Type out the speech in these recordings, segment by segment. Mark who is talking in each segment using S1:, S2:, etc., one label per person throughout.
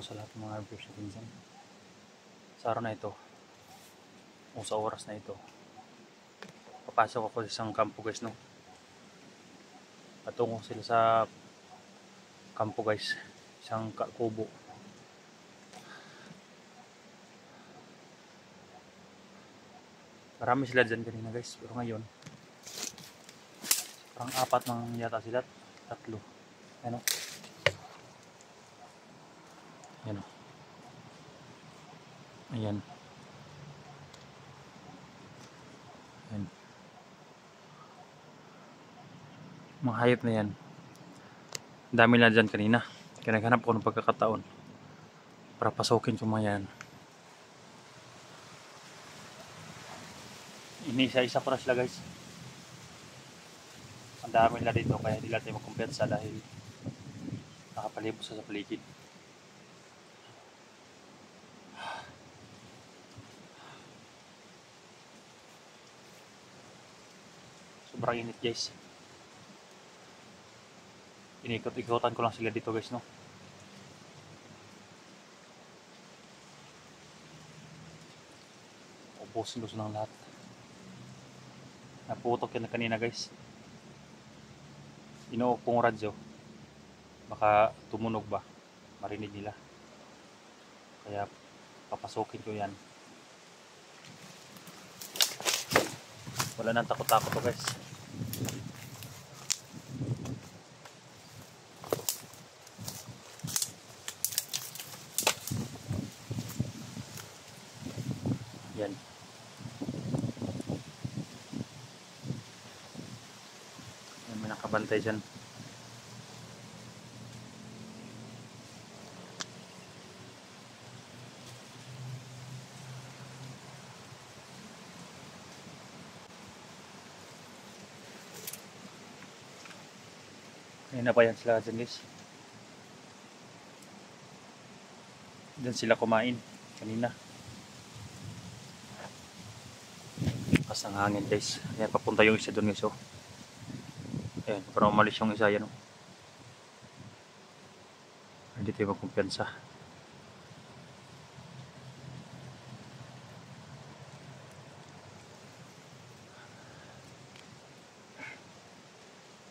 S1: sa lahat ng mga viewers natin dyan. Sa araw na ito, o sa oras na ito, papasok ako sa isang kampo guys, no? Patungo sila sa kampo guys, isang kubo. Marami sila dyan kanina guys, pero ngayon parang apat nang yata sila, tatlo. Ano? Ayan. Ayan. Ayan. Mga hayop na yan. Dami na dyan kanina. Kaya naghanap ko ng pagkakataon para pasukin ko mga yan. Inisa-isa ko na sila guys. Ang dami nila dito kaya hindi natin magkumpiyansa dahil nakapalibot sa paligid. Sobrang init guys. Inikot-ikotan ko lang sila dito guys, no? Ubusin gusto ng lahat. Naputok yan na kanina guys. Inuok kong radyo. Baka tumunog ba? Marinig nila. Kaya papasukin ko yan. Wala nang takot-takot to guys. Yan. May nakabantay dyan. Kanina pa yan sila dyan guys. Dyan sila kumain kanina. Lakas ng hangin guys. Ayan, papunta yung isa doon guys, oh. Ayan, para umalis yung isa yan, oh. Hindi tayo magkumpiyansa.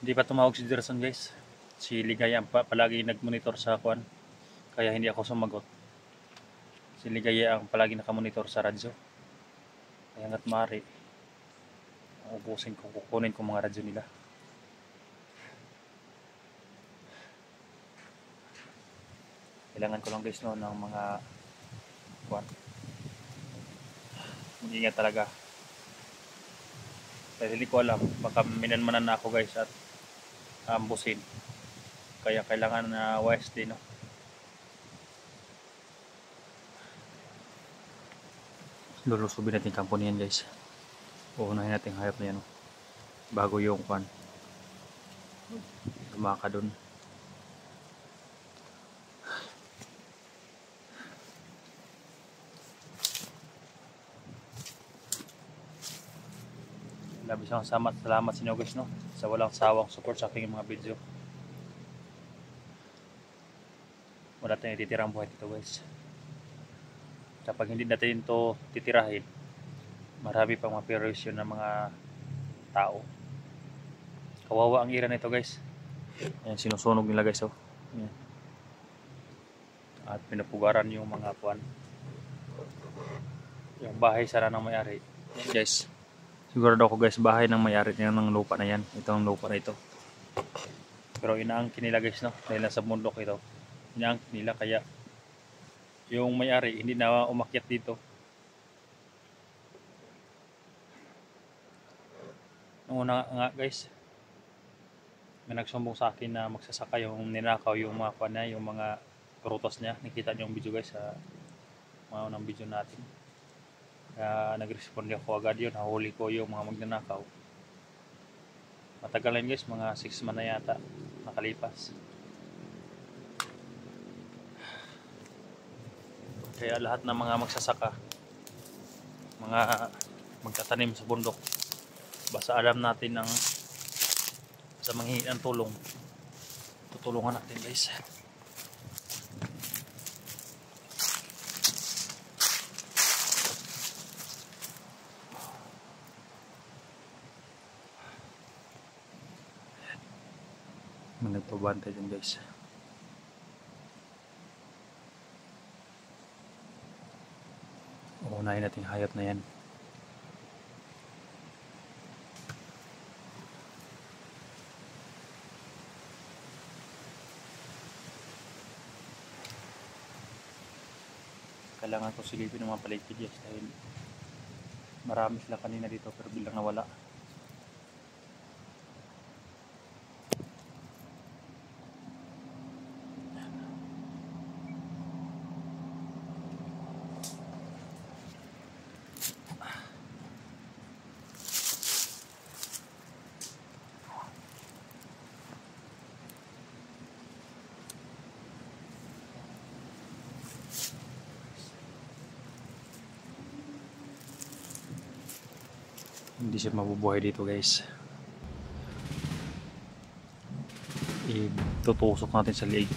S1: Hindi pa tumawag si Derson guys. Si Ligaya palagi nagmonitor sa kwan. Kaya hindi ako sumagot. Si Ligaya ang palagi nakamonitor sa radyo. Kaya hanggat maaari, ubusin ko, kukunin ko mga radyo nila. Kailangan ko lang guys, no, ng mga kwan. Mag-ingat talaga. Dahil hindi ko alam, baka minanmanan na ako guys at ambusin. Kaya kailangan na wise din, no. Lulusubin natin kampo niyan guys. Uunahin natin hayop na yan, no, bago yung kwan lumaka dun. Labis ang salamat sa inyo guys, no, sa walang sawang support sa aking mga video. Wala tayong titirang buhay dito guys. Kapag hindi natin ito titirahin, marami pang maperwisyon ng mga tao. Kawawa ang ira nito guys. Ayan, sinusunog nila guys, oh. Ayan. At pinapugaran yung mga puwan. Yung bahay sana ng may-ari. Ayan guys. Sigurado ako guys, bahay ng may-ari ng lupa na yan. Itong lupa na ito. Pero inaangkin nila guys, no, dahil nasa bundok ito. Inaangkin nila kaya yung may-ari hindi na umakyat dito. Nung una nga guys, may nagsumbong sa akin na magsasaka yung ninakaw yung mga kwan niya, yung mga prutas niya. Nakita niyo yung video guys sa mga unang video natin. Kaya nag-responde ako agad yun, nahuli ko yung mga magnanakaw. Matagal guys, mga 6 months na yata nakalipas. Kaya lahat ng mga magsasaka, mga magtatanim sa bundok, basta alam natin ang sa manghihingi ng tulong, tutulungan natin guys. May nagpabantay dyan guys. Unahin natin hayop na yan. Kailangan ko silipin ng mga paligid guys dahil marami sila kanina dito pero bilang nawala. Hindi siya mabubuhay dito guys. Itutusok natin sa liig.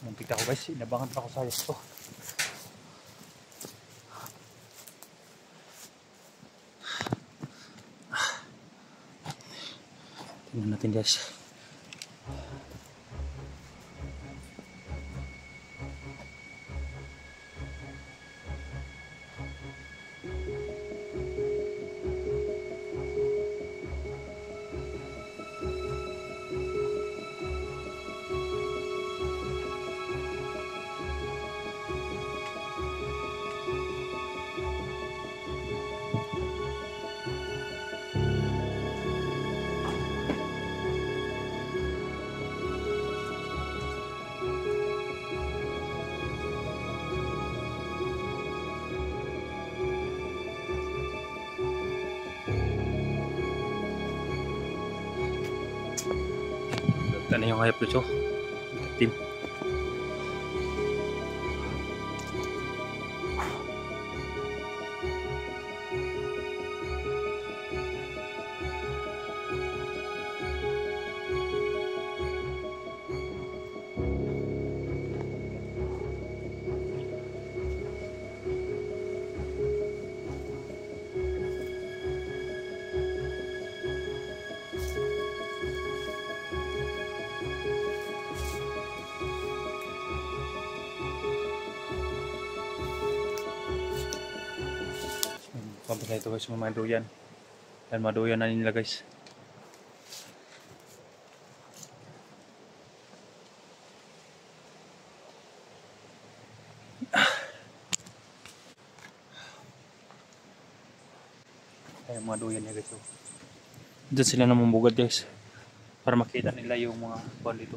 S1: Muntik ako guys, inabangan pa ako sa hayop to. Tingnan natin guys. Ano yung hayop nito? Team. Tapos na ito guys, mga duyan. Yan, maduyan na nila guys. Ayan, mga duyan niya guys. So, dyan sila namumugad guys. Para makita nila yung mga buwan dito.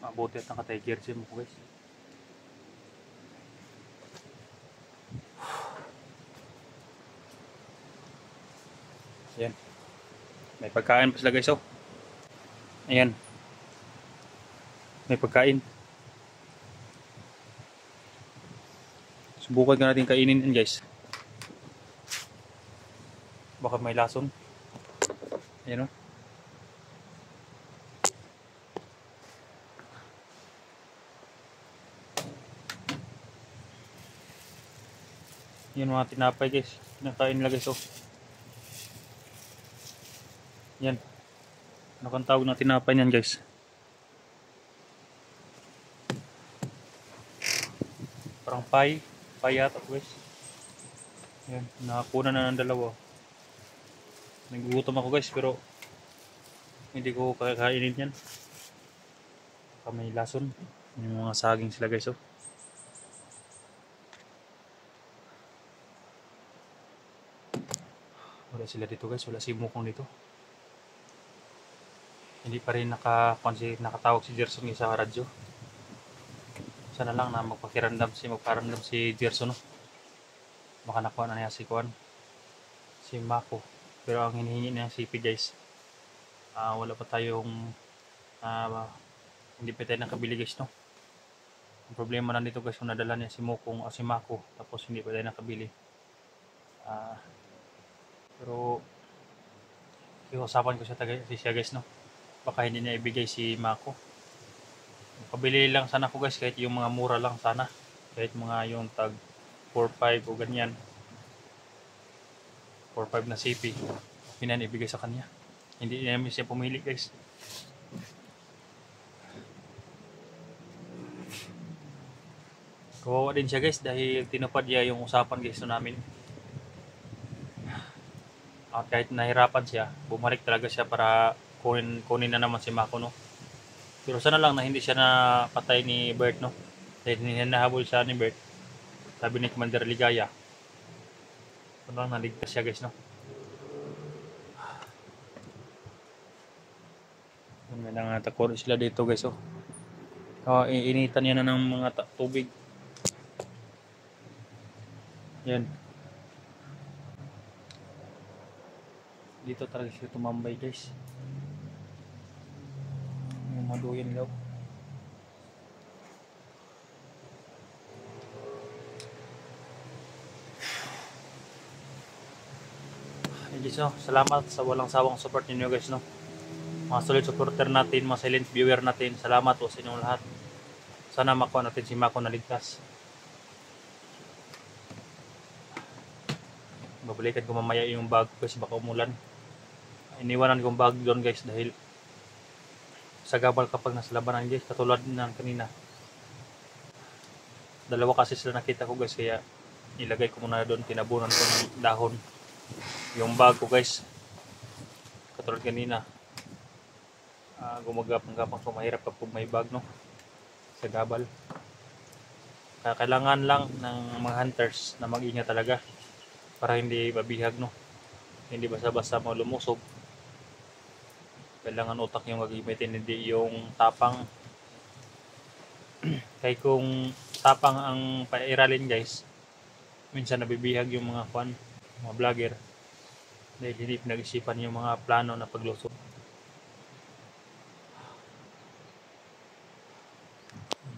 S1: Mabuti at naka-tiger sim ko guys. Ayan. May pagkain pa sila guys. Oh. Ayan. May pagkain. Subukan ka natin kainin yan guys. Baka may lason. Ayan o. Yan mga tinapay guys. Nakain nila guys o. Yan. Ano kang tawag na tinapay niyan guys? Parang pie. Pie yata guys. Yan. Nakakuha na ng dalawa. Nagugutom ako guys pero hindi ko kakainin yan. Baka may lason. Yung mga saging sila guys oh. Wala sila dito guys. Wala si Mukong dito. Hindi pa rin nakatawag si Gerson sa radyo. Sana lang na magparamdam si Gerson no. Baka nakuha na niya si Kuan. Si Mako. Pero ang hinihingi niya si CP guys. Wala pa tayong hindi pa tayo nakabili guys no. Ang problema na dito guys kung nadala niya si Mukong o si Mako tapos hindi pa tayo nakabili. Pero iusapan ko siya guys no. Baka hindi niya ibigay si Mako. Pabili lang sana ko guys kahit yung mga mura lang sana. Kahit mga yung tag 4-5 o ganyan. 4-5 na CP. Pinan ibigay sa kanya. Hindi namin siya pumili guys. Kawawa din siya guys dahil tinupad niya yung usapan guys namin. At kahit nahirapan siya, bumalik talaga siya para kunin na naman si Mako no. Pero sana lang na hindi siya napatay ni Bert no. Dahil hinahabol siya ni Bert. Sabi ni Commander Ligaya. Sana lang naligtas siya guys no. May nangatakor sila dito guys oh. Initan niya na ng mga tubig. Yan. Dito talaga sila tumambay guys. Yung maduyan daw. Guys no, salamat sa walang sawang support ninyo guys no. Mga solid supporter natin, mga silent viewer natin, salamat po sa inyong lahat. Sana makuha natin si Mako na ligtas. Babalikan ko mamaya yung bag guys, baka umulan. Iniwanan kong bag doon guys dahil sagabal kapag nasa labanan guys, katulad ng kanina. Dalawa kasi sila nakita ko guys, kaya ilagay ko muna doon, tinabunan ko ng dahon yung bag ko guys. Katulad kanina, gumagapang-gapang so mahirap kapag may bag no, sagabal. Kaya kailangan lang ng mga hunters na mag-ingat talaga para hindi mabihag no, hindi basta-basta mo lumusog. Kailangan utak yung gagamitin, hindi yung tapang. Kaya kung tapang ang pairalin guys, minsan nabibihag yung mga mga vlogger dahil hindi pinag-isipan yung mga plano na paglusog.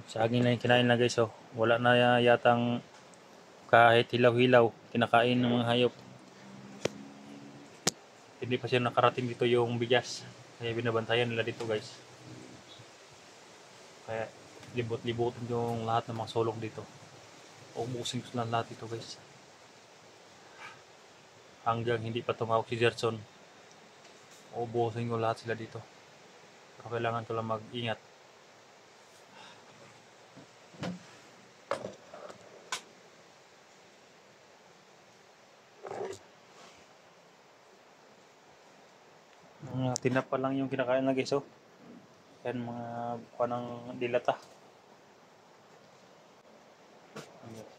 S1: Saging lang yung kinain na guys oh. Wala na yatang kahit hilaw-hilaw kinakain ng mga hayop. Hindi pa siya nakarating dito yung bigas, kaya binabantayan nila dito guys. Kaya libot-libotin yung lahat ng mga sulok dito. Ubusin ko lang lahat dito guys. Hanggang hindi pa tumawag si Gerson, ubusin ko lahat sila dito. Pero kailangan ko lang mag-ingat. tinapa lang yung kinakain na guys, oh. Yan mga panang dilata.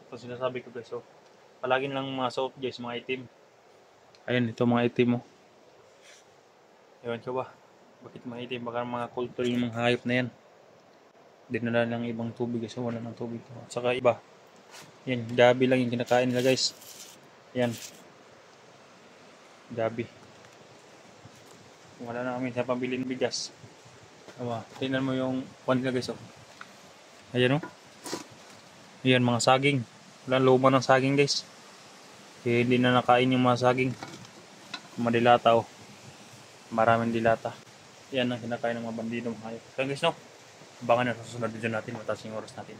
S1: Ito sinasabi ko guys, oh. Palagi lang mga soap guys, mga itim. Ayan, ito mga itim, oh. Ewan ko ba, bakit mga itim? Baka mga kultur yung mga hayop na yan. Dinala ng ibang tubig guys, oh. Wala ng tubig. At saka iba. Yan, gabi lang yung kinakain nila guys. Yan. Gabi. Wala na kami sa pambili ng bigas. Tingnan mo yung pan nila guys, oh. Ayan, oh. Ayan, mga saging. Wala luma ng saging guys. Hindi na nakain yung mga saging. Madilata, oh. Maraming dilata. Yan ang kinakain ng mga bandidong hayop. So guys, no? Abangan na sa susunod video natin. Mataas yung oras natin.